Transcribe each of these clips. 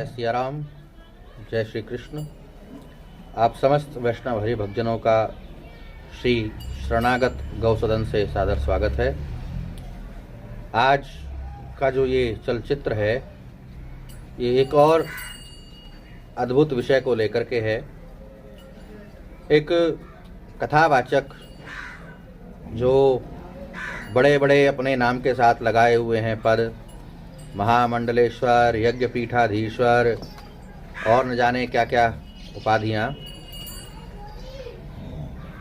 जय सिया राम, जय श्री कृष्ण। आप समस्त वैष्णव हरि भक्तजनों का श्री शरणागत गौसदन से सादर स्वागत है। आज का जो ये चलचित्र है, ये एक और अद्भुत विषय को लेकर के है। एक कथावाचक जो बड़े बड़े अपने नाम के साथ लगाए हुए हैं पद, महामंडलेश्वर, यज्ञपीठाधीश्वर और न जाने क्या क्या उपाधियाँ।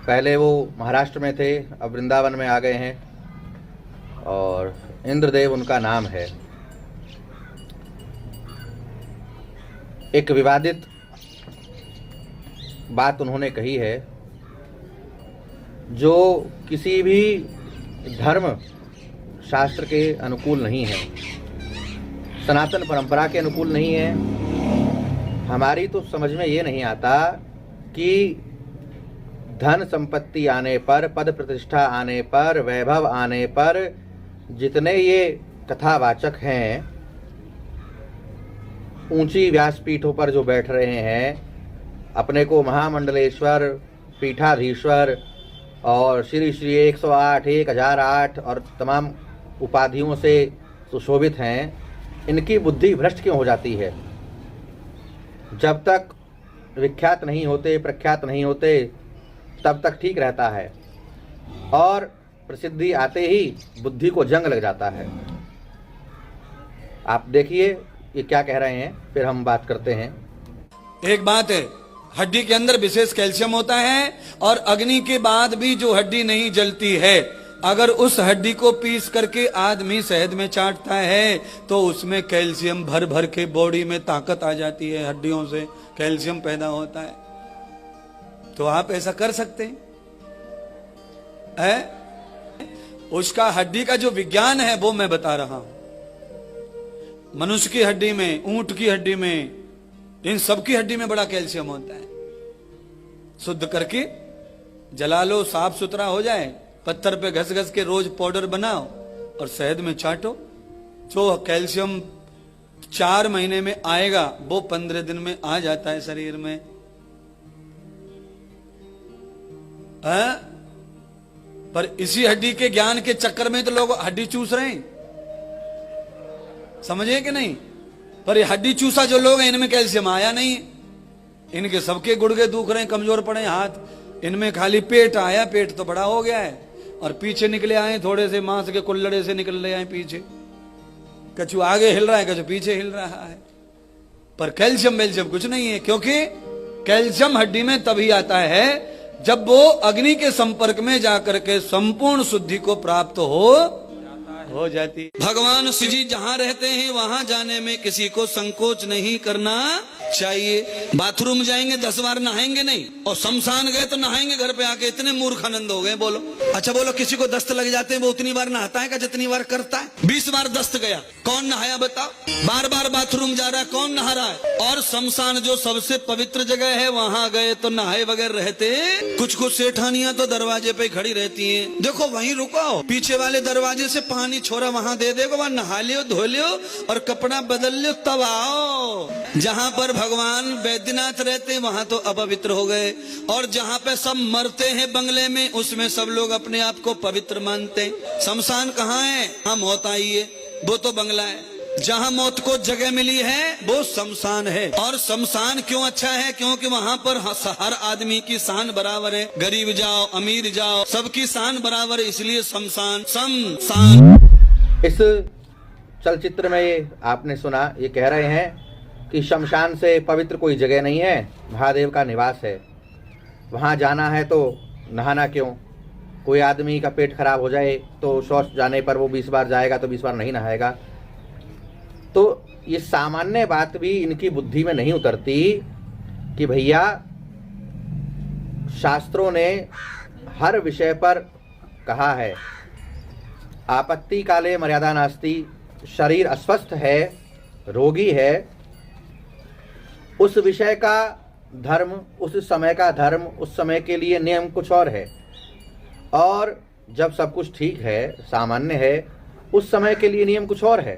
पहले वो महाराष्ट्र में थे, अब वृंदावन में आ गए हैं और इंद्रदेव उनका नाम है। एक विवादित बात उन्होंने कही है जो किसी भी धर्म शास्त्र के अनुकूल नहीं है, सनातन परंपरा के अनुकूल नहीं है। हमारी तो समझ में ये नहीं आता कि धन संपत्ति आने पर, पद प्रतिष्ठा आने पर, वैभव आने पर जितने ये कथावाचक हैं, ऊंची व्यासपीठों पर जो बैठ रहे हैं, अपने को महामंडलेश्वर, पीठाधीश्वर और श्री श्री 108, 1008 और तमाम उपाधियों से सुशोभित हैं, इनकी बुद्धि भ्रष्ट क्यों हो जाती है? जब तक विख्यात नहीं होते, प्रख्यात नहीं होते, तब तक ठीक रहता है और प्रसिद्धि आते ही बुद्धि को जंग लग जाता है। आप देखिए ये क्या कह रहे हैं, फिर हम बात करते हैं। एक बात है, हड्डी के अंदर विशेष कैल्शियम होता है और अग्नि के बाद भी जो हड्डी नहीं जलती है, अगर उस हड्डी को पीस करके आदमी शहद में चाटता है तो उसमें कैल्शियम भर भर के बॉडी में ताकत आ जाती है, हड्डियों से कैल्शियम पैदा होता है। तो आप ऐसा कर सकते हैं? उसका हड्डी का जो विज्ञान है वो मैं बता रहा हूं। मनुष्य की हड्डी में, ऊंट की हड्डी में, इन सबकी हड्डी में बड़ा कैल्शियम होता है। शुद्ध करके जला लो, साफ सुथरा हो जाए, पत्थर पे घस घस के रोज पाउडर बनाओ और शहद में चाटो। जो कैल्शियम 4 महीने में आएगा वो 15 दिन में आ जाता है शरीर में। पर इसी हड्डी के ज्ञान के चक्कर में तो लोग हड्डी चूस रहे हैं, समझे कि नहीं? पर ये हड्डी चूसा जो लोग हैं, इनमें कैल्शियम आया नहीं। इनके सबके गुड़गे दुख रहे हैं, कमजोर पड़े हाथ। इनमें खाली पेट आया, पेट तो बड़ा हो गया है और पीछे निकले आए थोड़े से मांस के कुल्लड़े से निकल रहे आए पीछे। कछु आगे हिल रहा है, कछु पीछे हिल रहा है, पर कैल्शियम वेल्शियम कुछ नहीं है। क्योंकि कैल्शियम हड्डी में तभी आता है जब वो अग्नि के संपर्क में जाकर के संपूर्ण शुद्धि को प्राप्त हो जाती। भगवान श्री जी जहां रहते हैं वहां जाने में किसी को संकोच नहीं करना चाहिए। बाथरूम जाएंगे 10 बार नहाएंगे नहीं, और शमशान गए तो नहाएंगे घर पे आके। इतने मूर्खानंद हो गए। बोलो अच्छा, बोलो किसी को दस्त लग जाते हैं, वो उतनी बार नहाता है क्या जितनी बार करता है? 20 बार दस्त गया, कौन नहाया बताओ? बार बार बाथरूम जा रहा है, कौन नहा रहा है? और शमशान जो सबसे पवित्र जगह है, वहां गए तो नहाए बगैर रहते। कुछ कुछ सेठानियां तो दरवाजे पे खड़ी रहती है, देखो वहीं रुको, पीछे वाले दरवाजे से पानी छोरा वहां दे देगा, वहां नहा लियो, धो लियो और कपड़ा बदल लियो, तब आओ। जहां पर भगवान वैद्यनाथ रहते वहां तो अपवित्र हो गए, और जहां पे सब मरते हैं बंगले में, उसमें सब लोग अपने आप को पवित्र मानते हैं। शमशान कहाँ है? हाँ, मौत आई है, वो तो बंगला है। जहां मौत को जगह मिली है वो शमशान है। और शमशान क्यों अच्छा है? क्योंकि वहां पर हर आदमी की शान बराबर है, गरीब जाओ अमीर जाओ सबकी शान बराबर है, इसलिए शमशान। इस चलचित्र में ये आपने सुना, ये कह रहे हैं कि शमशान से पवित्र कोई जगह नहीं है, महादेव का निवास है। वहाँ जाना है तो नहाना क्यों? कोई आदमी का पेट खराब हो जाए तो शौच जाने पर वो 20 बार जाएगा तो 20 बार नहीं नहाएगा। तो ये सामान्य बात भी इनकी बुद्धि में नहीं उतरती कि भैया शास्त्रों ने हर विषय पर कहा है, आपत्ति काले मर्यादा नास्ति। शरीर अस्वस्थ है, रोगी है, उस विषय का धर्म, उस समय का धर्म, उस समय के लिए नियम कुछ और है, और जब सब कुछ ठीक है, सामान्य है, उस समय के लिए नियम कुछ और है।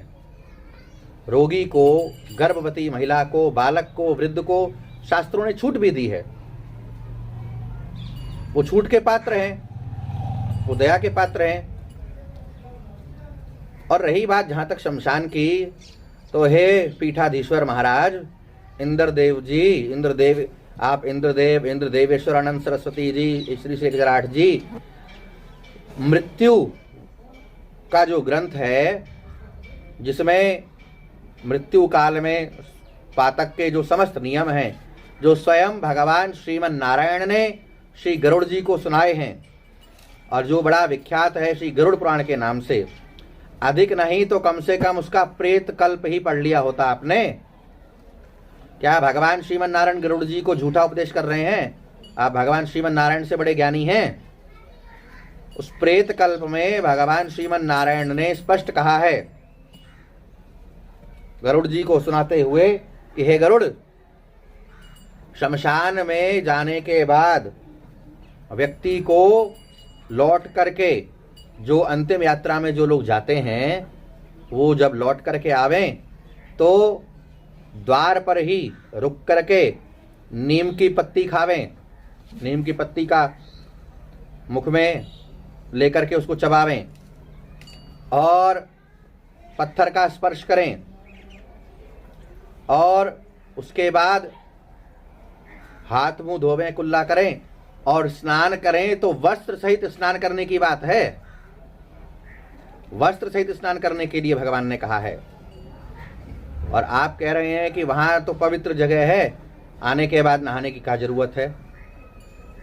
रोगी को, गर्भवती महिला को, बालक को, वृद्ध को शास्त्रों ने छूट भी दी है। वो छूट के पात्र हैं, वो दया के पात्र हैं। और रही बात जहां तक शमशान की, तो हे पीठाधीश्वर महाराज, इंद्रदेव जी, इंद्रदेव, आप इंद्रदेव, इंद्रदेवेश्वर अनंत सरस्वती जी, श्री श्री गजराठ जी, मृत्यु का जो ग्रंथ है, जिसमें मृत्यु काल में पातक के जो समस्त नियम हैं, जो स्वयं भगवान श्रीमन नारायण ने श्री गरुड़ जी को सुनाए हैं, और जो बड़ा विख्यात है श्री गरुड़ पुराण के नाम से, अधिक नहीं तो कम से कम उसका प्रेत कल्प ही पढ़ लिया होता आपने। क्या भगवान श्रीमन नारायण गरुड़ जी को झूठा उपदेश कर रहे हैं? आप भगवान श्रीमन नारायण से बड़े ज्ञानी हैं। उस प्रेत कल्प में भगवान श्रीमन नारायण ने स्पष्ट कहा है गरुड़ जी को सुनाते हुए कि हे गरुड़, शमशान में जाने के बाद व्यक्ति को लौट करके, जो अंतिम यात्रा में जो लोग जाते हैं, वो जब लौट करके आवें तो द्वार पर ही रुक करके नीम की पत्ती खावें, नीम की पत्ती का मुख में लेकर के उसको चबावें और पत्थर का स्पर्श करें, और उसके बाद हाथ मुंह धोवें, कुल्ला करें और स्नान करें। तो वस्त्र सहित स्नान करने की बात है, वस्त्र सहित स्नान करने के लिए भगवान ने कहा है। और आप कह रहे हैं कि वहां तो पवित्र जगह है, आने के बाद नहाने की क्या जरूरत है।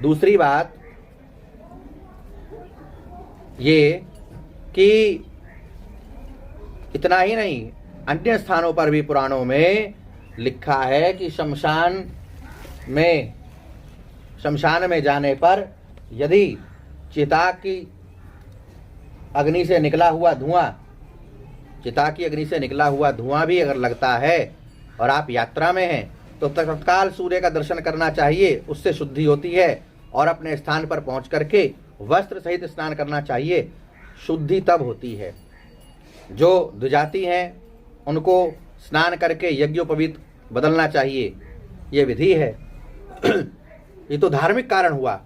दूसरी बात ये कि इतना ही नहीं, अन्य स्थानों पर भी पुराणों में लिखा है कि शमशान में जाने पर यदि चिता की अग्नि से निकला हुआ धुआं, चिता की अग्नि से निकला हुआ धुआं भी अगर लगता है और आप यात्रा में हैं, तो तत्काल सूर्य का दर्शन करना चाहिए, उससे शुद्धि होती है। और अपने स्थान पर पहुंच करके वस्त्र सहित स्नान करना चाहिए, शुद्धि तब होती है। जो द्विजाति हैं उनको स्नान करके यज्ञोपवीत बदलना चाहिए, ये विधि है। ये तो धार्मिक कारण हुआ।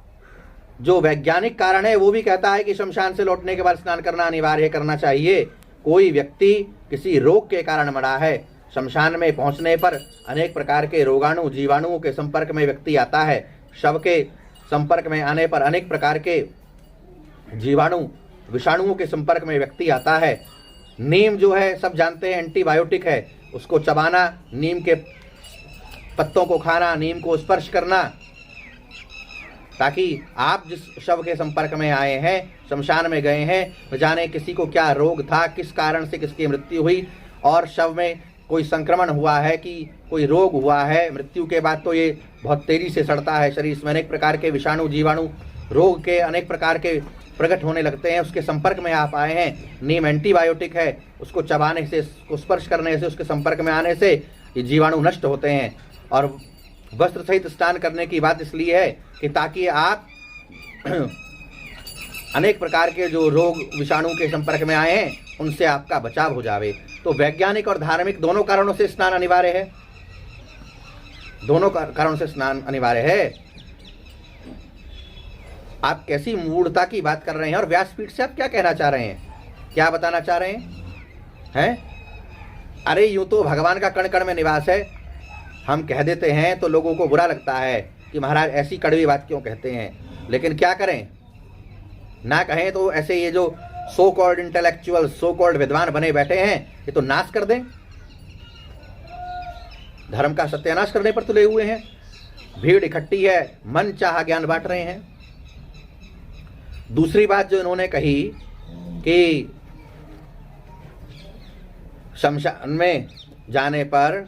जो वैज्ञानिक कारण है वो भी कहता है कि शमशान से लौटने के बाद स्नान करना अनिवार्य करना चाहिए। कोई व्यक्ति किसी रोग के कारण मरा है, शमशान में पहुंचने पर अनेक प्रकार के रोगाणु, जीवाणुओं के संपर्क में व्यक्ति आता है। शव के संपर्क में आने पर अनेक प्रकार के जीवाणु, विषाणुओं के संपर्क में व्यक्ति आता है। नीम जो है सब जानते हैं एंटीबायोटिक है, उसको चबाना, नीम के पत्तों को खाना, नीम को स्पर्श करना, ताकि आप जिस शव के संपर्क में आए हैं, शमशान में गए हैं, तो जाने किसी को क्या रोग था, किस कारण से किसकी मृत्यु हुई, और शव में कोई संक्रमण हुआ है कि कोई रोग हुआ है। मृत्यु के बाद तो ये बहुत तेजी से सड़ता है शरीर में, अनेक प्रकार के विषाणु, जीवाणु, रोग के अनेक प्रकार के प्रकट होने लगते हैं। उसके संपर्क में आप आए हैं, नीम एंटीबायोटिक है, उसको चबाने से, उसको स्पर्श करने से, उसके संपर्क में आने से ये जीवाणु नष्ट होते हैं। और वस्त्र सहित स्नान करने की बात इसलिए है कि ताकि आप अनेक प्रकार के जो रोग, विषाणु के संपर्क में आए हैं, उनसे आपका बचाव हो जावे। तो वैज्ञानिक और धार्मिक दोनों कारणों से स्नान अनिवार्य है, दोनों कारणों से स्नान अनिवार्य है। आप कैसी मूढ़ता की बात कर रहे हैं, और व्यासपीठ से आप क्या कहना चाह रहे हैं, क्या बताना चाह रहे हैं? अरे यूं तो भगवान का कण कण में निवास है, हम कह देते हैं तो लोगों को बुरा लगता है कि महाराज ऐसी कड़वी बात क्यों कहते हैं। लेकिन क्या करें, ना कहें तो ऐसे ये जो so called intellectual, so called विद्वान बने बैठे हैं, ये तो नाश कर दें, धर्म का सत्यानाश करने पर तुले हुए हैं। भीड़ इकट्ठी है, मन चाहा ज्ञान बांट रहे हैं। दूसरी बात जो इन्होंने कही कि शमशान में जाने पर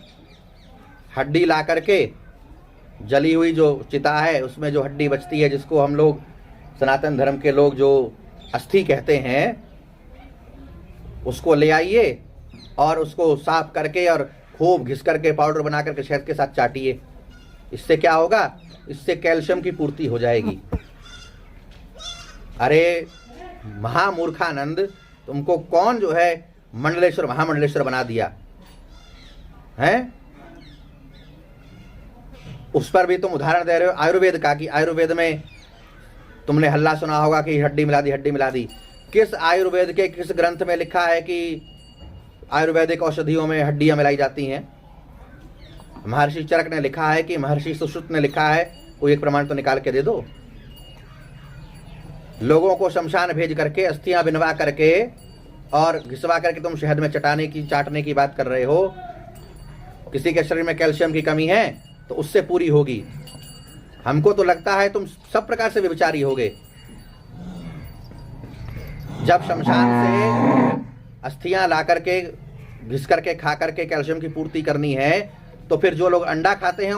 हड्डी ला करके, जली हुई जो चिता है उसमें जो हड्डी बचती है, जिसको हम लोग सनातन धर्म के लोग जो अस्थि कहते हैं, उसको ले आइए और उसको साफ करके और खूब घिस करके पाउडर बना करके शहद के साथ चाटिए। इससे क्या होगा? इससे कैल्शियम की पूर्ति हो जाएगी। अरे महामूर्खानंद, तुमको कौन जो है मंडलेश्वर, महामंडलेश्वर बना दिया? हैं, उस पर भी तुम उदाहरण दे रहे हो आयुर्वेद का, कि आयुर्वेद में तुमने हल्ला सुना होगा कि हड्डी मिला दी, हड्डी मिला दी। किस आयुर्वेद के किस ग्रंथ में लिखा है कि आयुर्वेदिक औषधियों में हड्डियां मिलाई जाती हैं? महर्षि चरक ने लिखा है कि महर्षि सुश्रुत ने लिखा है? कोई एक प्रमाण तो निकाल के दे दो। लोगों को शमशान भेज करके अस्थियां बिनवा करके और घिसवा करके तुम शहद में चाटने की बात कर रहे हो। किसी के शरीर में कैल्शियम की कमी है तो उससे पूरी होगी। हमको तो लगता है तुम सब प्रकार से व्यभिचारी होगे। जब शमशान से अस्थियां ला करके घिस करके खा करके कैल्शियम की पूर्ति करनी है, तो फिर जो लोग अंडा खाते हैं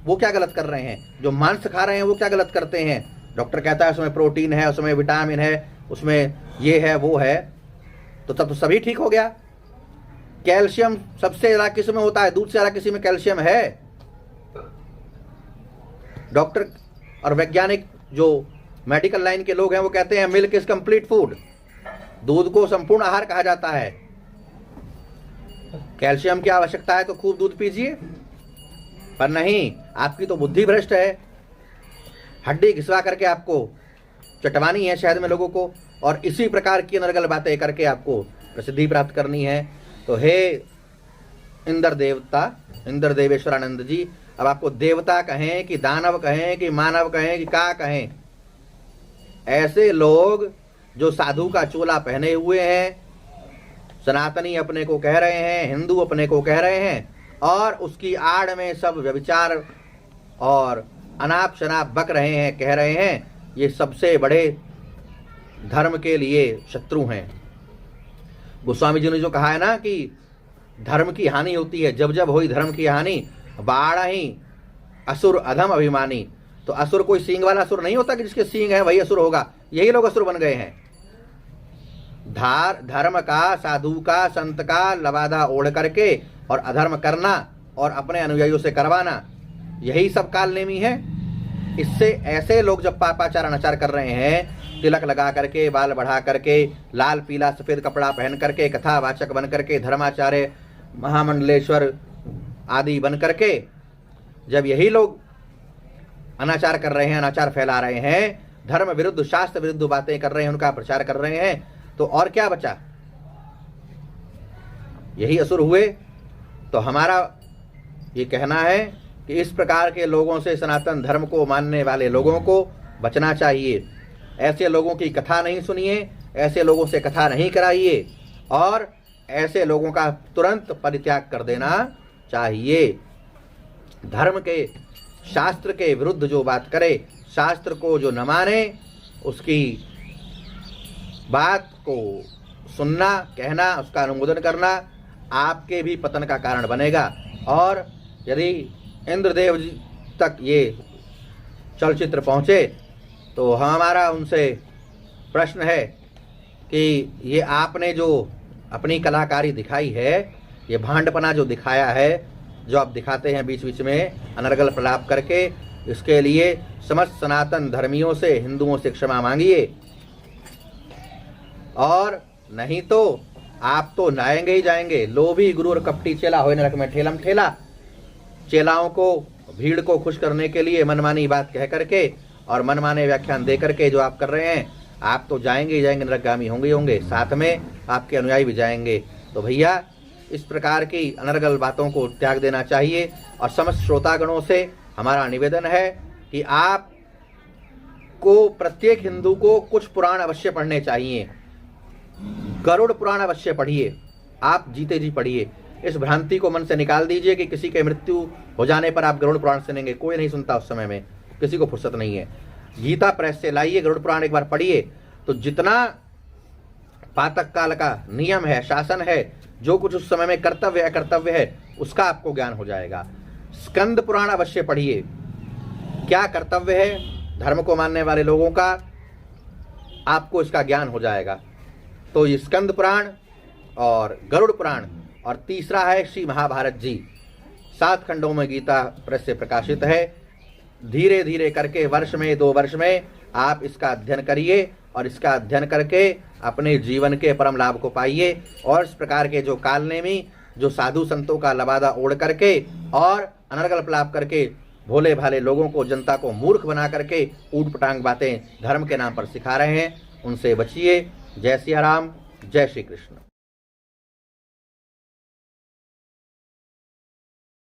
वो क्या गलत कर रहे हैं? जो मांस खा रहे हैं वो क्या गलत करते हैं? डॉक्टर कहता है उसमें प्रोटीन है, उसमें विटामिन है, उसमें ये है वो है, तो तब तो सभी ठीक हो गया। कैल्शियम सबसे ज्यादा किस में होता है? दूध से ज्यादा किसी में कैल्शियम है? डॉक्टर और वैज्ञानिक जो मेडिकल लाइन के लोग हैं वो कहते हैं मिल्क इज कंप्लीट फूड, दूध को संपूर्ण आहार कहा जाता है। कैल्शियम की आवश्यकता है तो खूब दूध पीजिए, पर नहीं, आपकी तो बुद्धि भ्रष्ट है। हड्डी घिसवा करके आपको चटवानी है शहद में लोगों को, और इसी प्रकार की अनर्गल बातें करके आपको प्रसिद्धि प्राप्त करनी है। तो हे इंद्र देवता, इंद्र देवेश्वरानंद जी, अब आपको देवता कहें कि दानव कहें कि मानव कहें कि क्या कहें, ऐसे लोग जो साधु का चोला पहने हुए हैं, सनातनी अपने को कह रहे हैं, हिंदू अपने को कह रहे हैं, और उसकी आड़ में सब व्यभिचार और अनाप शनाप बक रहे हैं, कह रहे हैं, ये सबसे बड़े धर्म के लिए शत्रु हैं। गोस्वामी जी ने जो कहा है ना कि धर्म की हानि होती है, जब जब हुई धर्म की हानि बाढ़ ही असुर अधम अभिमानी। तो असुर कोई सींग वाला असुर नहीं होता कि जिसके सींग है वही असुर होगा, यही लोग असुर बन गए हैं। धर्म का, साधु का, संत का लबादा ओढ़ करके और अधर्म करना और अपने अनुयायियों से करवाना, यही सब कालनेमी है। इससे ऐसे लोग जब पापाचार अनाचार कर रहे हैं, तिलक लगा करके, बाल बढ़ा करके, लाल पीला सफेद कपड़ा पहन करके, कथावाचक बन करके, धर्माचार्य महामंडलेश्वर आदि बन करके, जब यही लोग अनाचार कर रहे हैं, अनाचार फैला रहे हैं, धर्म विरुद्ध शास्त्र विरुद्ध बातें कर रहे हैं, उनका प्रचार कर रहे हैं, तो और क्या बचा? यही असुर हुए। तो हमारा ये कहना है कि इस प्रकार के लोगों से, सनातन धर्म को मानने वाले लोगों को बचना चाहिए। ऐसे लोगों की कथा नहीं सुनिए, ऐसे लोगों से कथा नहीं कराइए, और ऐसे लोगों का तुरंत परित्याग कर देना चाहिए। धर्म के, शास्त्र के विरुद्ध जो बात करे, शास्त्र को जो न माने, उसकी बात को सुनना, कहना, उसका अनुमोदन करना आपके भी पतन का कारण बनेगा। और यदि इंद्रदेव जी तक ये चलचित्र पहुँचे तो हमारा उनसे प्रश्न है कि ये आपने जो अपनी कलाकारी दिखाई है, ये भांडपना जो दिखाया है, जो आप दिखाते हैं बीच बीच में अनर्गल प्रलाप करके, इसके लिए समस्त सनातन धर्मियों से, हिंदुओं से क्षमा मांगिए, और नहीं तो आप तो नाएंगे ही जाएंगे। लोभी गुरु और कपटी चेला होए नरक में ठेलम ठेला। चेलाओं को, भीड़ को खुश करने के लिए मनमानी बात कह करके और मनमाने व्याख्यान दे करके जो आप कर रहे हैं, आप तो जाएंगे ही जाएंगे, नरकगामी होंगे ही होंगे, साथ में आपके अनुयायी भी जाएंगे। तो भैया, इस प्रकार की अनर्गल बातों को त्याग देना चाहिए। और समस्त श्रोतागणों से हमारा निवेदन है कि आप को, प्रत्येक हिंदू को कुछ पुराण अवश्य पढ़ने चाहिए। गरुड़ पुराण अवश्य पढ़िए, आप जीते जी पढ़िए। इस भ्रांति को मन से निकाल दीजिए कि किसी के मृत्यु हो जाने पर आप गरुड़ पुराण सुनेंगे, कोई नहीं सुनता उस समय में, किसी को फुर्सत नहीं है। गीता प्रेस से लाइए, गरुड़ पुराण एक बार पढ़िए, तो जितना पातक काल का नियम है, शासन है, जो कुछ उस समय में कर्तव्य है, उसका आपको ज्ञान हो जाएगा। स्कंद पुराण अवश्य पढ़िए, क्या कर्तव्य है धर्म को मानने वाले लोगों का, आपको इसका ज्ञान हो जाएगा। तो ये स्कंद पुराण और गरुड़ पुराण, और तीसरा है श्री महाभारत जी, 7 खंडों में गीता प्रेस से प्रकाशित है। धीरे धीरे करके वर्ष में, 2 वर्ष में आप इसका अध्ययन करिए, और इसका अध्ययन करके अपने जीवन के परम लाभ को पाइए। और इस प्रकार के जो कालनेमी जो साधु संतों का लबादा ओढ़ करके और अनर्गल पलाप करके भोले भाले लोगों को, जनता को मूर्ख बना करके ऊट पटांग बातें धर्म के नाम पर सिखा रहे हैं, उनसे बचिए। जय सिया राम, जय श्री कृष्ण।